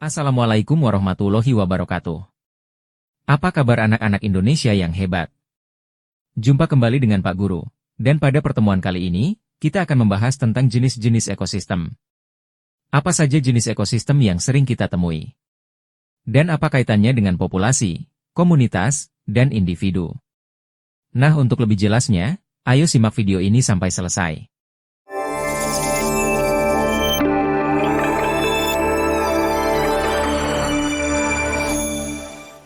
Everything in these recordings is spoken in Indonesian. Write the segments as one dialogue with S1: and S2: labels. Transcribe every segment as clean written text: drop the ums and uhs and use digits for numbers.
S1: Assalamualaikum warahmatullahi wabarakatuh. Apa kabar anak-anak Indonesia yang hebat? Jumpa kembali dengan Pak Guru, dan pada pertemuan kali ini, kita akan membahas tentang jenis-jenis ekosistem. Apa saja jenis ekosistem yang sering kita temui? Dan apa kaitannya dengan populasi, komunitas, dan individu? Nah, untuk lebih jelasnya, ayo simak video ini sampai selesai.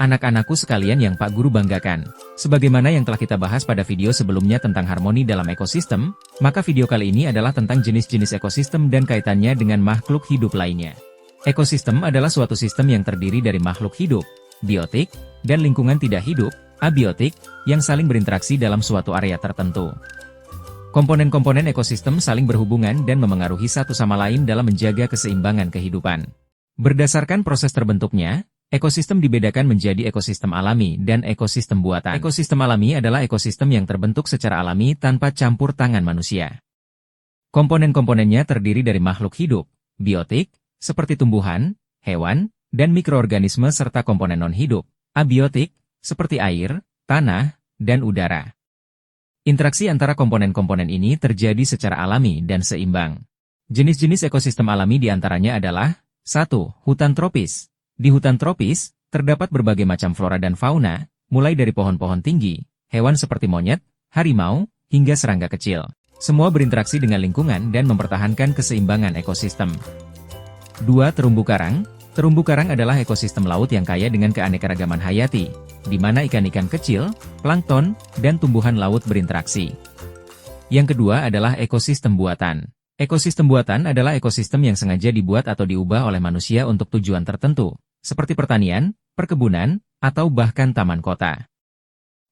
S1: Anak-anakku sekalian yang Pak Guru banggakan, sebagaimana yang telah kita bahas pada video sebelumnya tentang harmoni dalam ekosistem, maka video kali ini adalah tentang jenis-jenis ekosistem dan kaitannya dengan makhluk hidup lainnya. Ekosistem adalah suatu sistem yang terdiri dari makhluk hidup, biotik, dan lingkungan tidak hidup, abiotik, yang saling berinteraksi dalam suatu area tertentu. Komponen-komponen ekosistem saling berhubungan dan memengaruhi satu sama lain dalam menjaga keseimbangan kehidupan. Berdasarkan proses terbentuknya, ekosistem dibedakan menjadi ekosistem alami dan ekosistem buatan. Ekosistem alami adalah ekosistem yang terbentuk secara alami tanpa campur tangan manusia. Komponen-komponennya terdiri dari makhluk hidup, biotik, seperti tumbuhan, hewan, dan mikroorganisme serta komponen non-hidup, abiotik, seperti air, tanah, dan udara. Interaksi antara komponen-komponen ini terjadi secara alami dan seimbang. Jenis-jenis ekosistem alami diantaranya adalah 1. Hutan tropis. Di hutan tropis, terdapat berbagai macam flora dan fauna, mulai dari pohon-pohon tinggi, hewan seperti monyet, harimau, hingga serangga kecil. Semua berinteraksi dengan lingkungan dan mempertahankan keseimbangan ekosistem. 2. Terumbu karang. Terumbu karang adalah ekosistem laut yang kaya dengan keanekaragaman hayati, di mana ikan-ikan kecil, plankton, dan tumbuhan laut berinteraksi. Yang kedua adalah ekosistem buatan. Ekosistem buatan adalah ekosistem yang sengaja dibuat atau diubah oleh manusia untuk tujuan tertentu, seperti pertanian, perkebunan, atau bahkan taman kota.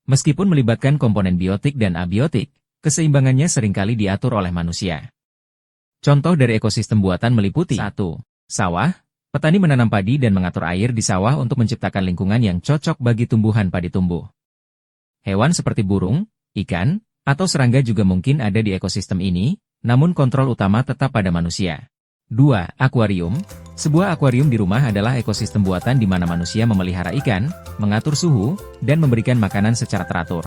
S1: Meskipun melibatkan komponen biotik dan abiotik, keseimbangannya seringkali diatur oleh manusia. Contoh dari ekosistem buatan meliputi 1. Sawah. Petani menanam padi dan mengatur air di sawah untuk menciptakan lingkungan yang cocok bagi tumbuhan padi tumbuh. Hewan seperti burung, ikan, atau serangga juga mungkin ada di ekosistem ini, namun kontrol utama tetap pada manusia. 2. Akuarium. Sebuah akuarium di rumah adalah ekosistem buatan di mana manusia memelihara ikan, mengatur suhu, dan memberikan makanan secara teratur.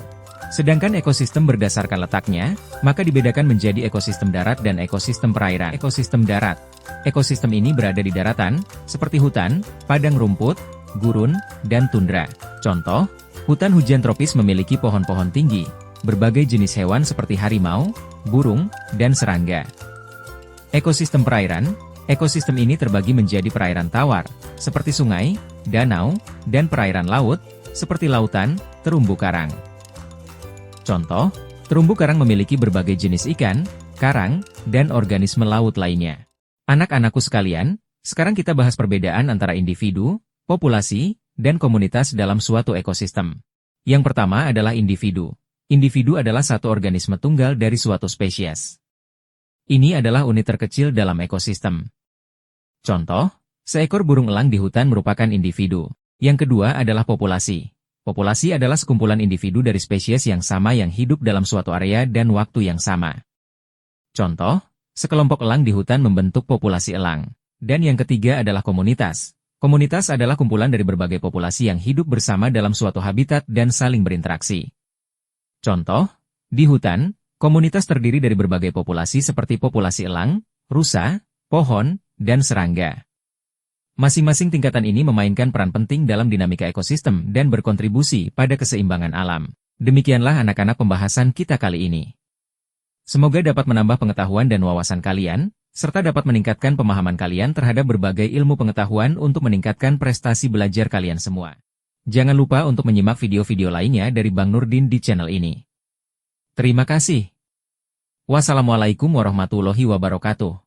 S1: Sedangkan ekosistem berdasarkan letaknya, maka dibedakan menjadi ekosistem darat dan ekosistem perairan. Ekosistem darat. Ekosistem ini berada di daratan, seperti hutan, padang rumput, gurun, dan tundra. Contoh, hutan hujan tropis memiliki pohon-pohon tinggi, berbagai jenis hewan seperti harimau, burung, dan serangga. Ekosistem perairan. Ekosistem ini terbagi menjadi perairan tawar, seperti sungai, danau, dan perairan laut, seperti lautan, terumbu karang. Contoh, terumbu karang memiliki berbagai jenis ikan, karang, dan organisme laut lainnya. Anak-anakku sekalian, sekarang kita bahas perbedaan antara individu, populasi, dan komunitas dalam suatu ekosistem. Yang pertama adalah individu. Individu adalah satu organisme tunggal dari suatu spesies. Ini adalah unit terkecil dalam ekosistem. Contoh, seekor burung elang di hutan merupakan individu. Yang kedua adalah populasi. Populasi adalah sekumpulan individu dari spesies yang sama yang hidup dalam suatu area dan waktu yang sama. Contoh, sekelompok elang di hutan membentuk populasi elang. Dan yang ketiga adalah komunitas. Komunitas adalah kumpulan dari berbagai populasi yang hidup bersama dalam suatu habitat dan saling berinteraksi. Contoh, di hutan, komunitas terdiri dari berbagai populasi seperti populasi elang, rusa, pohon, dan serangga. Masing-masing tingkatan ini memainkan peran penting dalam dinamika ekosistem dan berkontribusi pada keseimbangan alam. Demikianlah anak-anak pembahasan kita kali ini. Semoga dapat menambah pengetahuan dan wawasan kalian, serta dapat meningkatkan pemahaman kalian terhadap berbagai ilmu pengetahuan untuk meningkatkan prestasi belajar kalian semua. Jangan lupa untuk menyimak video-video lainnya dari Bang Nurdin di channel ini. Terima kasih. Wassalamualaikum warahmatullahi wabarakatuh.